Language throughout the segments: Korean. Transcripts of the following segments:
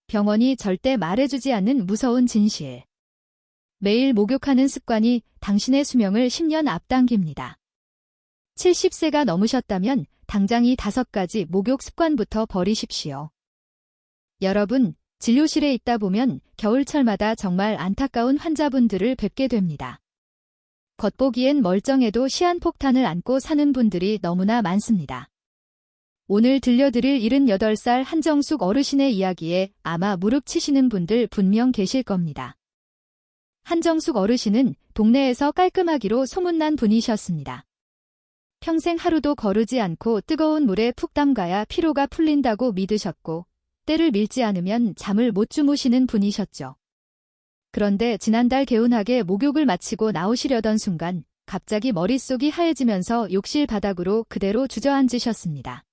병원이 절대 말해주지 않는 무서운 진실. 매일 목욕하는 습관이 당신의 수명을 10년 앞당깁니다. 70세가 넘으셨다면 당장 이 5가지 목욕 습관부터 버리십시오. 여러분, 진료실에 있다 보면 겨울철마다 정말 안타까운 환자분들을 뵙게 됩니다. 겉보기엔 멀쩡해도 시한폭탄을 안고 사는 분들이 너무나 많습니다. 오늘 들려드릴 78살 한정숙 어르신의 이야기에 아마 무릎 치시는 분들 분명 계실 겁니다. 한정숙 어르신은 동네에서 깔끔하기로 소문난 분이셨습니다. 평생 하루도 거르지 않고 뜨거운 물에 푹 담가야 피로가 풀린다고 믿으셨고 때를 밀지 않으면 잠을 못 주무시는 분이셨죠. 그런데 지난달 개운하게 목욕을 마치고 나오시려던 순간 갑자기 머릿속이 하얘지면서 욕실 바닥으로 그대로 주저앉으셨습니다.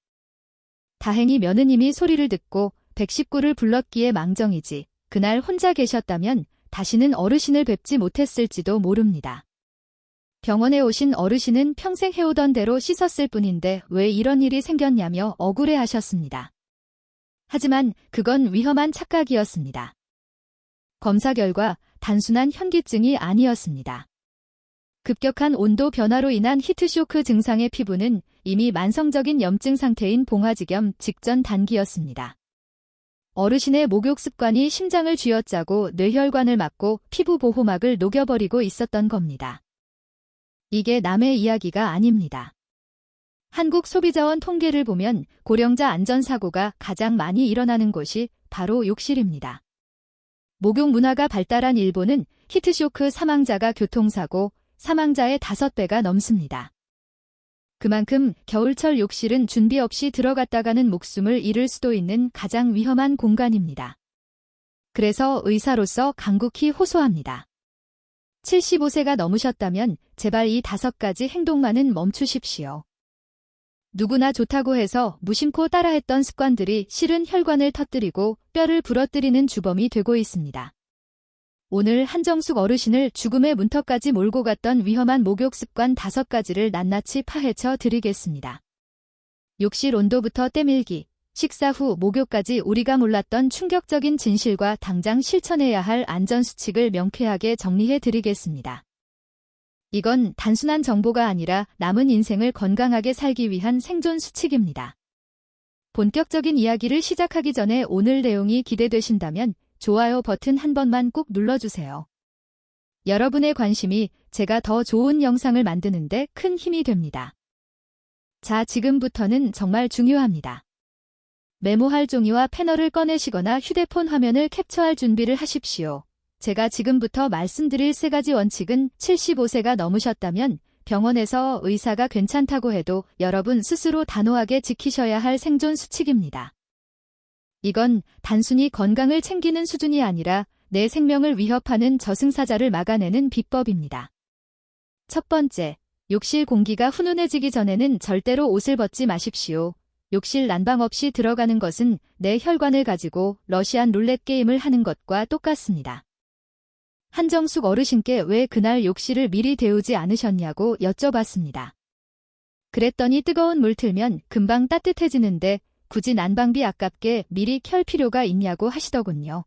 다행히 며느님이 소리를 듣고 119를 불렀기에 망정이지 그날 혼자 계셨다면 다시는 어르신을 뵙지 못했을지도 모릅니다. 병원에 오신 어르신은 평생 해오던 대로 씻었을 뿐인데 왜 이런 일이 생겼냐며 억울해하셨습니다. 하지만 그건 위험한 착각이었습니다. 검사 결과 단순한 현기증이 아니었습니다. 급격한 온도 변화로 인한 히트쇼크 증상의 피부는 이미 만성적인 염증 상태인 봉화지겸 직전 단기였습니다. 어르신의 목욕 습관이 심장을 쥐어짜고 뇌혈관을 막고 피부 보호막을 녹여버리고 있었던 겁니다. 이게 남의 이야기가 아닙니다. 한국소비자원 통계를 보면 고령자 안전사고가 가장 많이 일어나는 곳이 바로 욕실입니다. 목욕 문화가 발달한 일본은 히트쇼크 사망자가 교통사고, 사망자의 5배가 넘습니다. 그만큼 겨울철 욕실은 준비 없이 들어갔다가는 목숨을 잃을 수도 있는 가장 위험한 공간입니다. 그래서 의사로서 간곡히 호소합니다. 75세가 넘으셨다면 제발 이 5가지 행동만은 멈추십시오. 누구나 좋다고 해서 무심코 따라했던 습관들이 실은 혈관을 터뜨리고 뼈를 부러뜨리는 주범이 되고 있습니다. 오늘 한정숙 어르신을 죽음의 문턱까지 몰고 갔던 위험한 목욕 습관 5가지를 낱낱이 파헤쳐 드리겠습니다. 욕실 온도부터 때밀기, 식사 후 목욕까지 우리가 몰랐던 충격적인 진실과 당장 실천해야 할 안전수칙을 명쾌하게 정리해 드리겠습니다. 이건 단순한 정보가 아니라 남은 인생을 건강하게 살기 위한 생존 수칙입니다. 본격적인 이야기를 시작하기 전에 오늘 내용이 기대되신다면 좋아요 버튼 한 번만 꾹 눌러주세요. 여러분의 관심이 제가 더 좋은 영상을 만드는데 큰 힘이 됩니다. 자, 지금부터는 정말 중요합니다. 메모할 종이와 패널을 꺼내시거나 휴대폰 화면을 캡처할 준비를 하십시오. 제가 지금부터 말씀드릴 3가지 원칙은 75세가 넘으셨다면 병원에서 의사가 괜찮다고 해도 여러분 스스로 단호하게 지키셔야 할 생존 수칙입니다. 이건 단순히 건강을 챙기는 수준이 아니라 내 생명을 위협하는 저승사자를 막아내는 비법입니다. 첫 번째, 욕실 공기가 훈훈해지기 전에는 절대로 옷을 벗지 마십시오. 욕실 난방 없이 들어가는 것은 내 혈관을 가지고 러시안 룰렛 게임을 하는 것과 똑같습니다. 한정숙 어르신께 왜 그날 욕실을 미리 데우지 않으셨냐고 여쭤봤습니다. 그랬더니 뜨거운 물 틀면 금방 따뜻해지는데 굳이 난방비 아깝게 미리 켤 필요가 있냐고 하시더군요.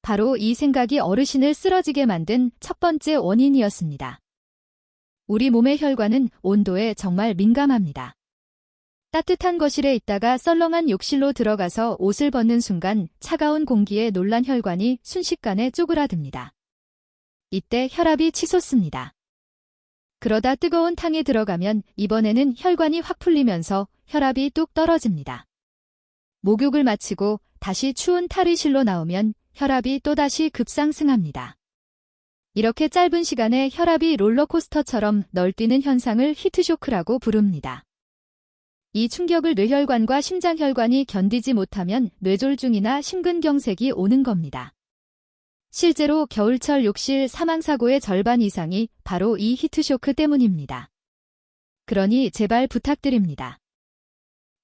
바로 이 생각이 어르신을 쓰러지게 만든 첫 번째 원인이었습니다. 우리 몸의 혈관은 온도에 정말 민감합니다. 따뜻한 거실에 있다가 썰렁한 욕실로 들어가서 옷을 벗는 순간 차가운 공기에 놀란 혈관이 순식간에 쪼그라듭니다. 이때 혈압이 치솟습니다. 그러다 뜨거운 탕에 들어가면 이번에는 혈관이 확 풀리면서 혈압이 뚝 떨어집니다. 목욕을 마치고 다시 추운 탈의실로 나오면 혈압이 또다시 급상승합니다. 이렇게 짧은 시간에 혈압이 롤러코스터처럼 널뛰는 현상을 히트쇼크라고 부릅니다. 이 충격을 뇌혈관과 심장혈관이 견디지 못하면 뇌졸중이나 심근경색이 오는 겁니다. 실제로 겨울철 욕실 사망사고의 절반 이상이 바로 이 히트쇼크 때문입니다. 그러니 제발 부탁드립니다.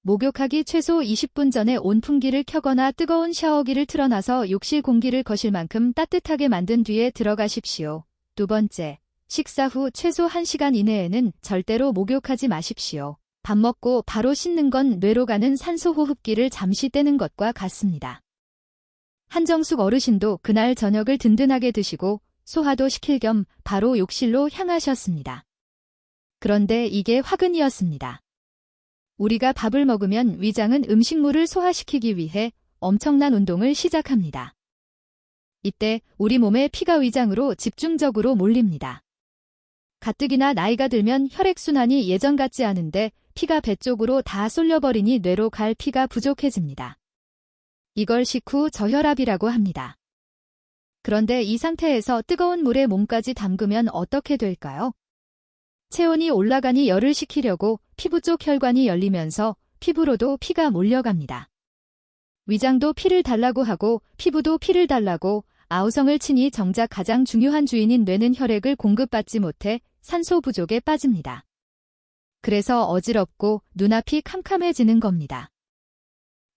목욕하기 최소 20분 전에 온풍기를 켜거나 뜨거운 샤워기를 틀어놔서 욕실 공기를 거실 만큼 따뜻하게 만든 뒤에 들어가십시오. 두 번째, 식사 후 최소 1시간 이내에는 절대로 목욕하지 마십시오. 밥 먹고 바로 씻는 건 뇌로 가는 산소 호흡기를 잠시 떼는 것과 같습니다. 한정숙 어르신도 그날 저녁을 든든하게 드시고 소화도 시킬 겸 바로 욕실로 향하셨습니다. 그런데 이게 화근이었습니다. 우리가 밥을 먹으면 위장은 음식물을 소화시키기 위해 엄청난 운동을 시작합니다. 이때 우리 몸의 피가 위장으로 집중적으로 몰립니다. 가뜩이나 나이가 들면 혈액순환이 예전 같지 않은데 피가 배 쪽으로 다 쏠려버리니 뇌로 갈 피가 부족해집니다. 이걸 식후 저혈압이라고 합니다. 그런데 이 상태에서 뜨거운 물에 몸까지 담그면 어떻게 될까요? 체온이 올라가니 열을 식히려고 피부 쪽 혈관이 열리면서 피부로도 피가 몰려갑니다. 위장도 피를 달라고 하고 피부도 피를 달라고 아우성을 치니 정작 가장 중요한 주인인 뇌는 혈액을 공급받지 못해 산소 부족에 빠집니다. 그래서 어지럽고 눈앞이 캄캄해지는 겁니다.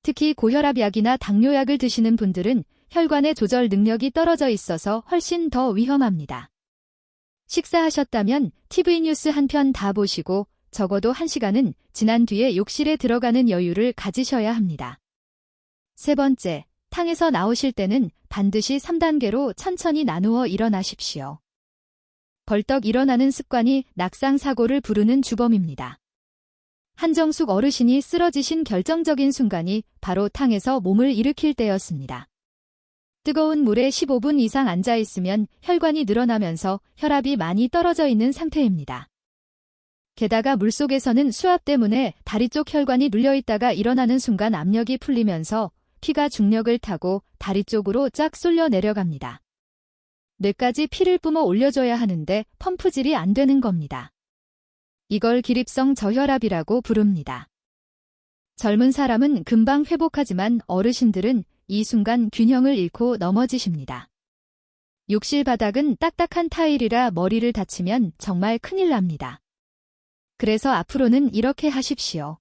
특히 고혈압약이나 당뇨약을 드시는 분들은 혈관의 조절 능력이 떨어져 있어서 훨씬 더 위험합니다. 식사하셨다면 TV 뉴스 한 편 다 보시고 적어도 1시간은 지난 뒤에 욕실에 들어가는 여유를 가지셔야 합니다. 세 번째, 탕에서 나오실 때는 반드시 3단계로 천천히 나누어 일어나십시오. 벌떡 일어나는 습관이 낙상 사고를 부르는 주범입니다. 한정숙 어르신이 쓰러지신 결정적인 순간이 바로 탕에서 몸을 일으킬 때였습니다. 뜨거운 물에 15분 이상 앉아 있으면 혈관이 늘어나면서 혈압이 많이 떨어져 있는 상태입니다. 게다가 물속에서는 수압 때문에 다리 쪽 혈관이 눌려 있다가 일어나는 순간 압력이 풀리면서 피가 중력을 타고 다리 쪽으로 쫙 쏠려 내려갑니다. 뇌까지 피를 뿜어 올려줘야 하는데 펌프질이 안 되는 겁니다. 이걸 기립성 저혈압이라고 부릅니다. 젊은 사람은 금방 회복하지만 어르신들은 이 순간 균형을 잃고 넘어지십니다. 욕실 바닥은 딱딱한 타일이라 머리를 다치면 정말 큰일 납니다. 그래서 앞으로는 이렇게 하십시오.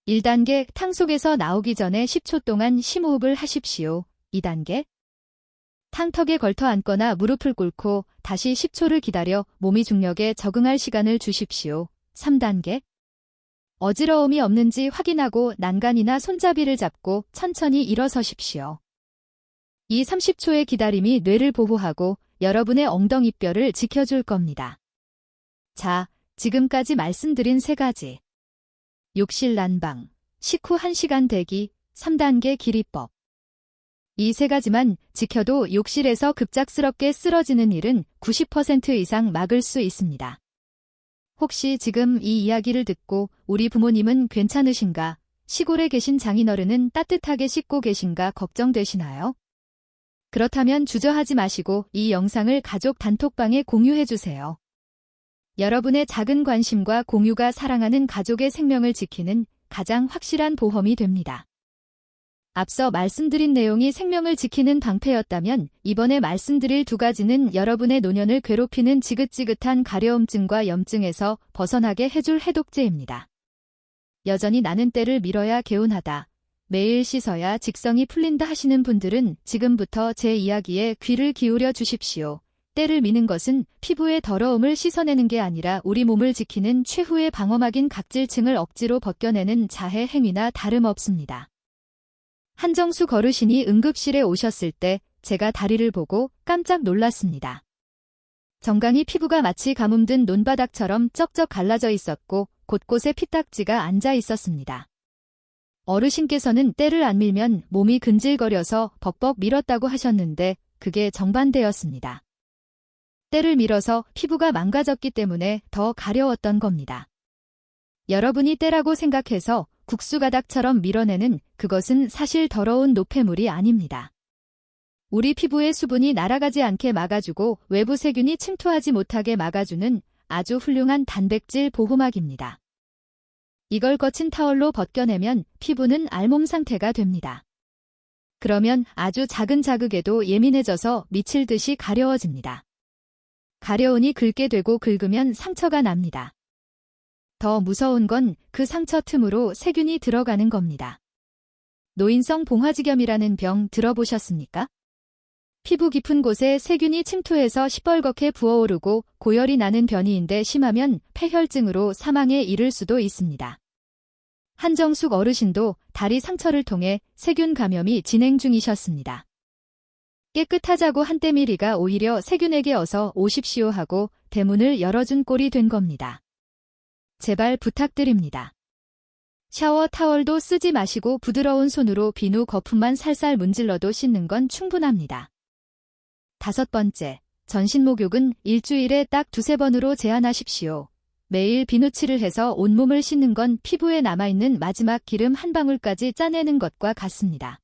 1단계 탕 속에서 나오기 전에 10초 동안 심호흡을 하십시오. 2단계 탕턱에 걸터 앉거나 무릎을 꿇고 다시 10초를 기다려 몸이 중력에 적응할 시간을 주십시오. 3단계 어지러움이 없는지 확인하고 난간이나 손잡이를 잡고 천천히 일어서십시오. 이 30초의 기다림이 뇌를 보호하고 여러분의 엉덩이뼈를 지켜줄 겁니다. 자, 지금까지 말씀드린 3가지. 욕실 난방, 식후 1시간 대기, 3단계 기리법. 이 3가지만 지켜도 욕실에서 급작스럽게 쓰러지는 일은 90% 이상 막을 수 있습니다. 혹시 지금 이 이야기를 듣고 우리 부모님은 괜찮으신가, 시골에 계신 장인어른은 따뜻하게 씻고 계신가 걱정되시나요? 그렇다면 주저하지 마시고 이 영상을 가족 단톡방에 공유해주세요. 여러분의 작은 관심과 공유가 사랑하는 가족의 생명을 지키는 가장 확실한 보험이 됩니다. 앞서 말씀드린 내용이 생명을 지키는 방패였다면 이번에 말씀드릴 2가지는 여러분의 노년을 괴롭히는 지긋지긋한 가려움증과 염증에서 벗어나게 해줄 해독제입니다. 여전히 나는 때를 밀어야 개운하다, 매일 씻어야 직성이 풀린다 하시는 분들은 지금부터 제 이야기에 귀를 기울여 주십시오. 때를 미는 것은 피부의 더러움을 씻어내는 게 아니라 우리 몸을 지키는 최후의 방어막인 각질층을 억지로 벗겨내는 자해 행위나 다름없습니다. 한정숙 어르신이 응급실에 오셨을 때 제가 다리를 보고 깜짝 놀랐습니다. 정강이 피부가 마치 가뭄든 논바닥처럼 쩍쩍 갈라져 있었고 곳곳에 피딱지가 앉아 있었습니다. 어르신께서는 때를 안 밀면 몸이 근질거려서 벅벅 밀었다고 하셨는데 그게 정반대였습니다. 때를 밀어서 피부가 망가졌기 때문에 더 가려웠던 겁니다. 여러분이 때라고 생각해서 국수가닥처럼 밀어내는 그것은 사실 더러운 노폐물이 아닙니다. 우리 피부의 수분이 날아가지 않게 막아주고 외부 세균이 침투하지 못하게 막아주는 아주 훌륭한 단백질 보호막입니다. 이걸 거친 타월로 벗겨내면 피부는 알몸 상태가 됩니다. 그러면 아주 작은 자극에도 예민해져서 미칠 듯이 가려워집니다. 가려우니 긁게 되고 긁으면 상처가 납니다. 더 무서운 건 그 상처 틈으로 세균이 들어가는 겁니다. 노인성 봉화지겸이라는 병 들어보셨습니까? 피부 깊은 곳에 세균이 침투해서 시뻘겋게 부어오르고 고열이 나는 변이인데 심하면 폐혈증으로 사망에 이를 수도 있습니다. 한정숙 어르신도 다리 상처를 통해 세균 감염이 진행 중이셨습니다. 깨끗하자고 한때미리가 오히려 세균에게 어서 오십시오 하고 대문을 열어준 꼴이 된 겁니다. 제발 부탁드립니다. 샤워 타월도 쓰지 마시고 부드러운 손으로 비누 거품만 살살 문질러도 씻는 건 충분합니다. 5번째, 전신 목욕은 일주일에 딱 2~3번으로 제한하십시오. 매일 비누칠을 해서 온몸을 씻는 건 피부에 남아있는 마지막 기름 한 방울까지 짜내는 것과 같습니다.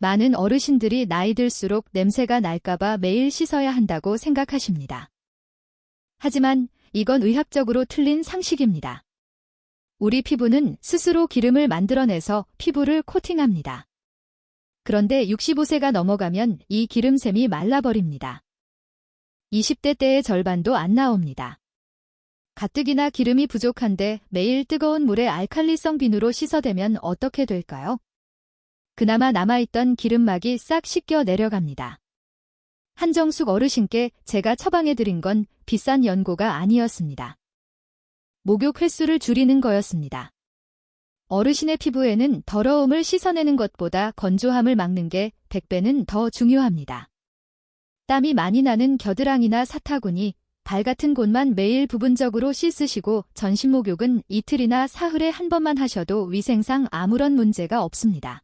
많은 어르신들이 나이 들수록 냄새가 날까봐 매일 씻어야 한다고 생각하십니다. 하지만 이건 의학적으로 틀린 상식입니다. 우리 피부는 스스로 기름을 만들어내서 피부를 코팅합니다. 그런데 65세가 넘어가면 이 기름샘이 말라버립니다. 20대 때의 절반도 안 나옵니다. 가뜩이나 기름이 부족한데 매일 뜨거운 물에 알칼리성 비누로 씻어대면 어떻게 될까요? 그나마 남아있던 기름막이 싹 씻겨 내려갑니다. 한정숙 어르신께 제가 처방해드린 건 비싼 연고가 아니었습니다. 목욕 횟수를 줄이는 거였습니다. 어르신의 피부에는 더러움을 씻어내는 것보다 건조함을 막는 게 100배는 더 중요합니다. 땀이 많이 나는 겨드랑이나 사타구니, 발 같은 곳만 매일 부분적으로 씻으시고 전신 목욕은 이틀이나 사흘에 한 번만 하셔도 위생상 아무런 문제가 없습니다.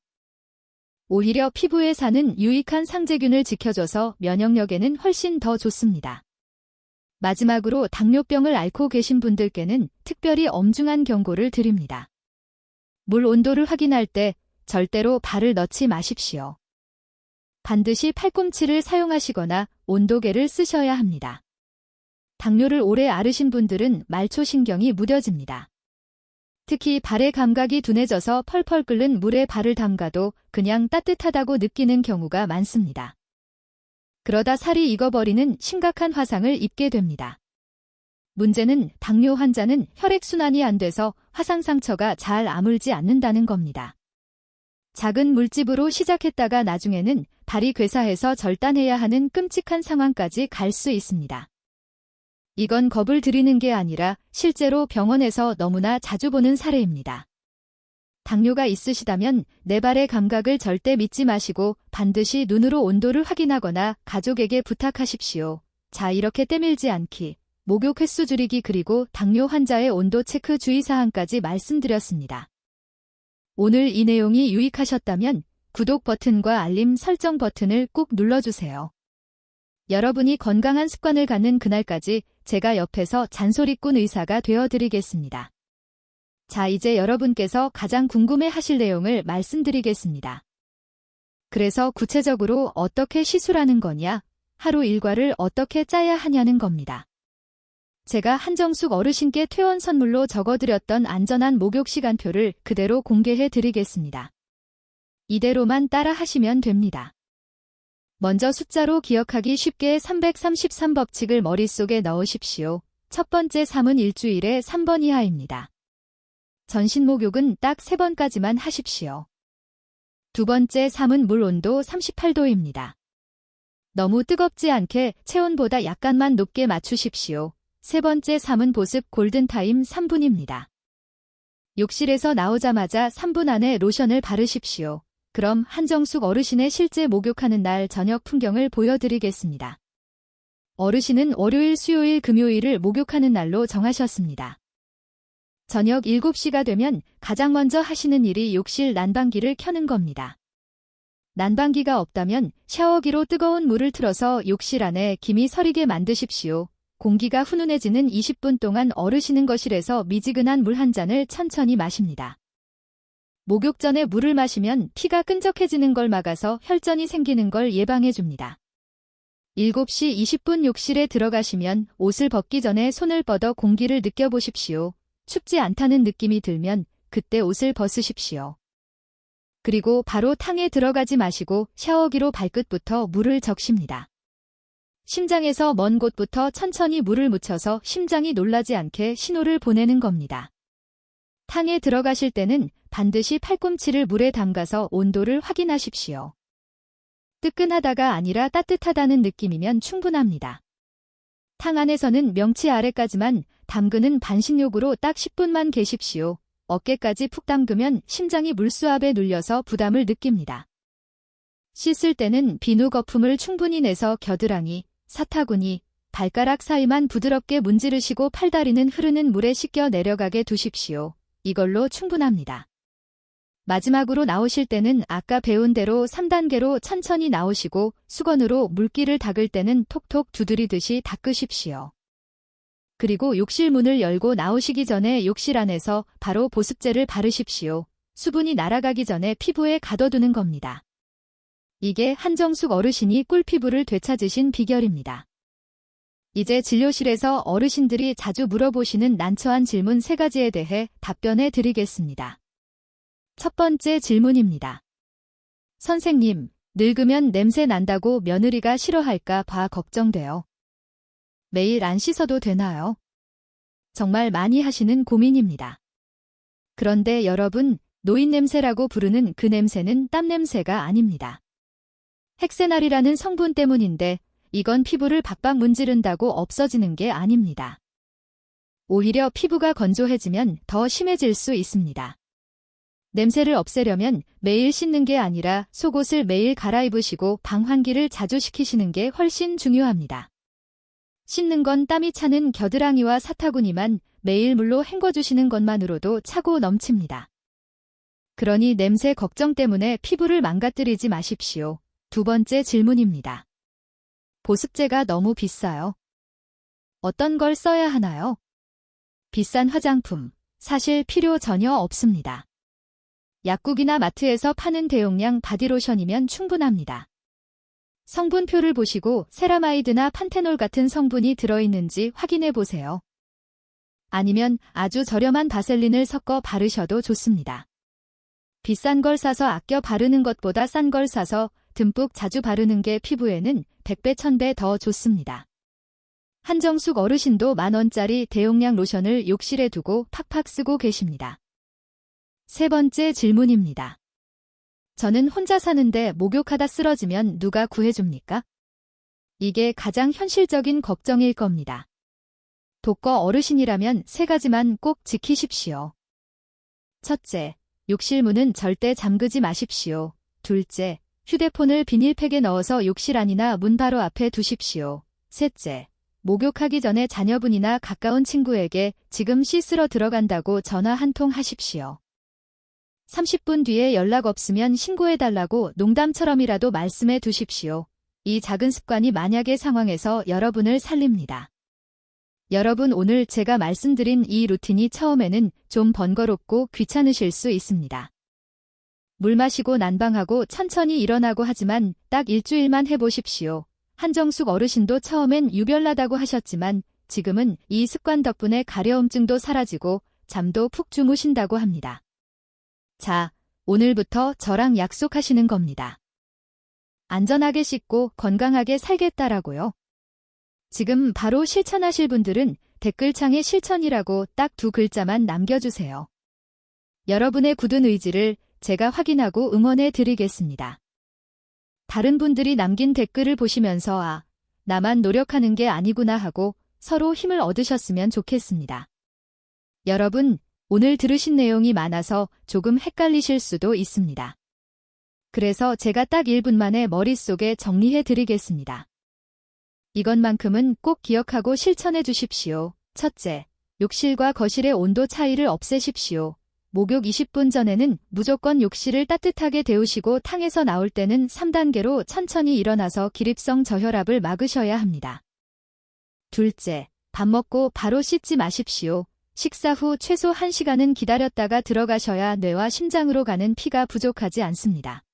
오히려 피부에 사는 유익한 상재균을 지켜줘서 면역력에는 훨씬 더 좋습니다. 마지막으로 당뇨병을 앓고 계신 분들께는 특별히 엄중한 경고를 드립니다. 물 온도를 확인할 때 절대로 발을 넣지 마십시오. 반드시 팔꿈치를 사용하시거나 온도계를 쓰셔야 합니다. 당뇨를 오래 앓으신 분들은 말초신경이 무뎌집니다. 특히 발의 감각이 둔해져서 펄펄 끓는 물에 발을 담가도 그냥 따뜻하다고 느끼는 경우가 많습니다. 그러다 살이 익어버리는 심각한 화상을 입게 됩니다. 문제는 당뇨 환자는 혈액순환이 안 돼서 화상 상처가 잘 아물지 않는다는 겁니다. 작은 물집으로 시작했다가 나중에는 발이 괴사해서 절단해야 하는 끔찍한 상황까지 갈 수 있습니다. 이건 겁을 들이는 게 아니라 실제로 병원에서 너무나 자주 보는 사례입니다. 당뇨가 있으시다면 내 발의 감각을 절대 믿지 마시고 반드시 눈으로 온도를 확인하거나 가족에게 부탁하십시오. 자, 이렇게 때밀지 않기, 목욕 횟수 줄이기 그리고 당뇨 환자의 온도 체크 주의사항까지 말씀드렸습니다. 오늘 이 내용이 유익하셨다면 구독 버튼과 알림 설정 버튼을 꾹 눌러주세요. 여러분이 건강한 습관을 갖는 그날까지 제가 옆에서 잔소리꾼 의사가 되어드리겠습니다. 자, 이제 여러분께서 가장 궁금해하실 내용을 말씀드리겠습니다. 그래서 구체적으로 어떻게 시술하는 거냐, 하루 일과를 어떻게 짜야 하냐는 겁니다. 제가 한정숙 어르신께 퇴원 선물로 적어드렸던 안전한 목욕 시간표를 그대로 공개해 드리겠습니다. 이대로만 따라 하시면 됩니다. 먼저 숫자로 기억하기 쉽게 333법칙을 머릿속에 넣으십시오. 첫 번째 3은 일주일에 3번 이하입니다. 전신 목욕은 딱 3번까지만 하십시오. 두 번째 3은 물 온도 38도입니다. 너무 뜨겁지 않게 체온보다 약간만 높게 맞추십시오. 세 번째 3은 보습 골든타임 3분입니다. 욕실에서 나오자마자 3분 안에 로션을 바르십시오. 그럼 한정숙 어르신의 실제 목욕하는 날 저녁 풍경을 보여드리겠습니다. 어르신은 월요일, 수요일, 금요일을 목욕하는 날로 정하셨습니다. 저녁 7시가 되면 가장 먼저 하시는 일이 욕실 난방기를 켜는 겁니다. 난방기가 없다면 샤워기로 뜨거운 물을 틀어서 욕실 안에 김이 서리게 만드십시오. 공기가 훈훈해지는 20분 동안 어르신은 거실에서 미지근한 물 한 잔을 천천히 마십니다. 목욕 전에 물을 마시면 피가 끈적해지는 걸 막아서 혈전이 생기는 걸 예방해줍니다. 7시 20분 욕실에 들어가시면 옷을 벗기 전에 손을 뻗어 공기를 느껴보십시오. 춥지 않다는 느낌이 들면 그때 옷을 벗으십시오. 그리고 바로 탕에 들어가지 마시고 샤워기로 발끝부터 물을 적십니다. 심장에서 먼 곳부터 천천히 물을 묻혀서 심장이 놀라지 않게 신호를 보내는 겁니다. 탕에 들어가실 때는 반드시 팔꿈치를 물에 담가서 온도를 확인하십시오. 뜨끈하다가 아니라 따뜻하다는 느낌이면 충분합니다. 탕 안에서는 명치 아래까지만 담그는 반신욕으로 딱 10분만 계십시오. 어깨까지 푹 담그면 심장이 물수압에 눌려서 부담을 느낍니다. 씻을 때는 비누 거품을 충분히 내서 겨드랑이, 사타구니, 발가락 사이만 부드럽게 문지르시고 팔다리는 흐르는 물에 씻겨 내려가게 두십시오. 이걸로 충분합니다. 마지막으로 나오실 때는 아까 배운 대로 3단계로 천천히 나오시고 수건으로 물기를 닦을 때는 톡톡 두드리듯이 닦으십시오. 그리고 욕실 문을 열고 나오시기 전에 욕실 안에서 바로 보습제를 바르십시오. 수분이 날아가기 전에 피부에 가둬두는 겁니다. 이게 한정숙 어르신이 꿀피부를 되찾으신 비결입니다. 이제 진료실에서 어르신들이 자주 물어보시는 난처한 질문 3가지에 대해 답변해 드리겠습니다. 첫 번째 질문입니다. 선생님, 늙으면 냄새 난다고 며느리가 싫어할까 봐 걱정돼요. 매일 안 씻어도 되나요? 정말 많이 하시는 고민입니다. 그런데 여러분, 노인 냄새라고 부르는 그 냄새는 땀 냄새가 아닙니다. 헥세날이라는 성분 때문인데 이건 피부를 박박 문지른다고 없어지는 게 아닙니다. 오히려 피부가 건조해지면 더 심해질 수 있습니다. 냄새를 없애려면 매일 씻는 게 아니라 속옷을 매일 갈아입으시고 방환기를 자주 시키시는 게 훨씬 중요합니다. 씻는 건 땀이 차는 겨드랑이와 사타구니만 매일 물로 헹궈주시는 것만으로도 차고 넘칩니다. 그러니 냄새 걱정 때문에 피부를 망가뜨리지 마십시오. 두 번째 질문입니다. 보습제가 너무 비싸요. 어떤 걸 써야 하나요? 비싼 화장품, 사실 필요 전혀 없습니다. 약국이나 마트에서 파는 대용량 바디로션이면 충분합니다. 성분표를 보시고 세라마이드나 판테놀 같은 성분이 들어있는지 확인해 보세요. 아니면 아주 저렴한 바셀린을 섞어 바르셔도 좋습니다. 비싼 걸 사서 아껴 바르는 것보다 싼 걸 사서 듬뿍 자주 바르는 게 피부에는 100배 1000배 더 좋습니다. 한정숙 어르신도 10,000원짜리 대용량 로션을 욕실에 두고 팍팍 쓰고 계십니다. 세 번째 질문입니다. 저는 혼자 사는데 목욕하다 쓰러지면 누가 구해줍니까? 이게 가장 현실적인 걱정일 겁니다. 독거 어르신이라면 3가지만 꼭 지키십시오. 첫째, 욕실 문은 절대 잠그지 마십시오. 둘째, 휴대폰을 비닐팩에 넣어서 욕실 안이나 문 바로 앞에 두십시오. 셋째, 목욕하기 전에 자녀분이나 가까운 친구에게 지금 씻으러 들어간다고 전화 한 통 하십시오. 30분 뒤에 연락 없으면 신고해달라고 농담처럼이라도 말씀해 두십시오. 이 작은 습관이 만약의 상황에서 여러분을 살립니다. 여러분, 오늘 제가 말씀드린 이 루틴이 처음에는 좀 번거롭고 귀찮으실 수 있습니다. 물 마시고 난방하고 천천히 일어나고 하지만 딱 일주일만 해보십시오. 한정숙 어르신도 처음엔 유별나다고 하셨지만 지금은 이 습관 덕분에 가려움증도 사라지고 잠도 푹 주무신다고 합니다. 자, 오늘부터 저랑 약속하시는 겁니다. 안전하게 씻고 건강하게 살겠다라고요. 지금 바로 실천하실 분들은 댓글창에 실천이라고 딱 2글자만 남겨주세요. 여러분의 굳은 의지를 제가 확인하고 응원해 드리겠습니다. 다른 분들이 남긴 댓글을 보시면서 아, 나만 노력하는 게 아니구나 하고 서로 힘을 얻으셨으면 좋겠습니다. 여러분, 오늘 들으신 내용이 많아서 조금 헷갈리실 수도 있습니다. 그래서 제가 딱 1분 만에 머릿속에 정리해 드리겠습니다. 이것만큼은 꼭 기억하고 실천해 주십시오. 첫째, 욕실과 거실의 온도 차이를 없애십시오. 목욕 20분 전에는 무조건 욕실을 따뜻하게 데우시고 탕에서 나올 때는 3단계로 천천히 일어나서 기립성 저혈압을 막으셔야 합니다. 둘째, 밥 먹고 바로 씻지 마십시오. 식사 후 최소 1시간은 기다렸다가 들어가셔야 뇌와 심장으로 가는 피가 부족하지 않습니다.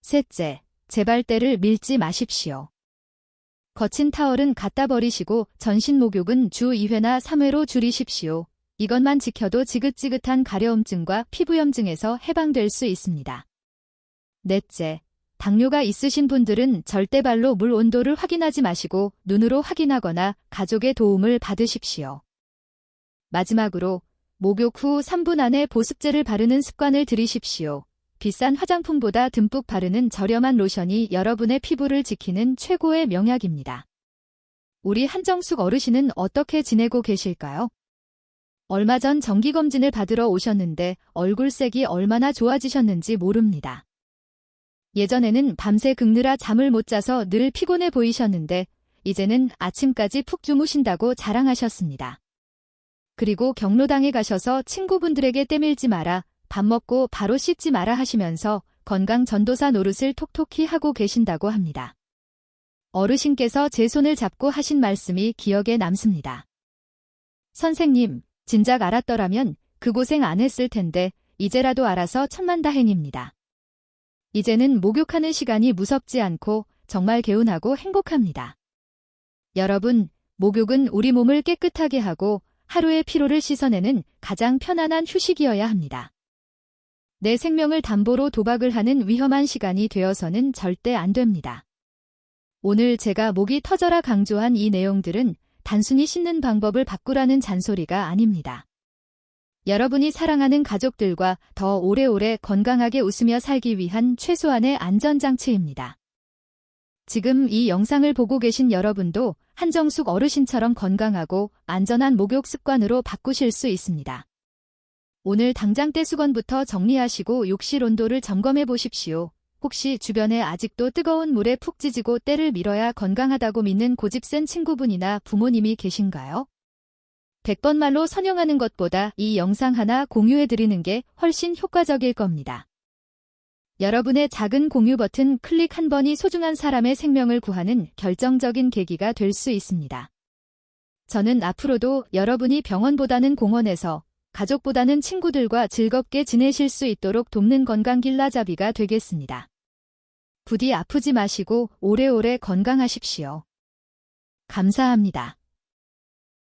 셋째, 재발대를 밀지 마십시오. 거친 타월은 갖다 버리시고 전신 목욕은 주 2회나 3회로 줄이십시오. 이것만 지켜도 지긋지긋한 가려움증과 피부염증에서 해방될 수 있습니다. 넷째, 당뇨가 있으신 분들은 절대 발로 물 온도를 확인하지 마시고 눈으로 확인하거나 가족의 도움을 받으십시오. 마지막으로 목욕 후 3분 안에 보습제를 바르는 습관을 들이십시오. 비싼 화장품보다 듬뿍 바르는 저렴한 로션이 여러분의 피부를 지키는 최고의 명약입니다. 우리 한정숙 어르신은 어떻게 지내고 계실까요? 얼마 전 정기검진을 받으러 오셨는데 얼굴색이 얼마나 좋아지셨는지 모릅니다. 예전에는 밤새 긁느라 잠을 못 자서 늘 피곤해 보이셨는데 이제는 아침까지 푹 주무신다고 자랑하셨습니다. 그리고 경로당에 가셔서 친구분들에게 때밀지 마라, 밥 먹고 바로 씻지 마라 하시면서 건강 전도사 노릇을 톡톡히 하고 계신다고 합니다. 어르신께서 제 손을 잡고 하신 말씀이 기억에 남습니다. 선생님, 진작 알았더라면 그 고생 안 했을 텐데 이제라도 알아서 천만다행입니다. 이제는 목욕하는 시간이 무섭지 않고 정말 개운하고 행복합니다. 여러분, 목욕은 우리 몸을 깨끗하게 하고 하루의 피로를 씻어내는 가장 편안한 휴식이어야 합니다. 내 생명을 담보로 도박을 하는 위험한 시간이 되어서는 절대 안 됩니다. 오늘 제가 목이 터져라 강조한 이 내용들은 단순히 씻는 방법을 바꾸라는 잔소리가 아닙니다. 여러분이 사랑하는 가족들과 더 오래오래 건강하게 웃으며 살기 위한 최소한의 안전장치입니다. 지금 이 영상을 보고 계신 여러분도 한정숙 어르신처럼 건강하고 안전한 목욕 습관으로 바꾸실 수 있습니다. 오늘 당장 떼수건부터 정리하시고 욕실 온도를 점검해 보십시오. 혹시 주변에 아직도 뜨거운 물에 푹 찌지고 때를 밀어야 건강하다고 믿는 고집센 친구분이나 부모님이 계신가요? 100번 말로 선영하는 것보다 이 영상 하나 공유해드리는 게 훨씬 효과적일 겁니다. 여러분의 작은 공유 버튼 클릭 한 번이 소중한 사람의 생명을 구하는 결정적인 계기가 될 수 있습니다. 저는 앞으로도 여러분이 병원보다는 공원에서 가족보다는 친구들과 즐겁게 지내실 수 있도록 돕는 건강 길라잡이가 되겠습니다. 부디 아프지 마시고 오래오래 건강하십시오. 감사합니다.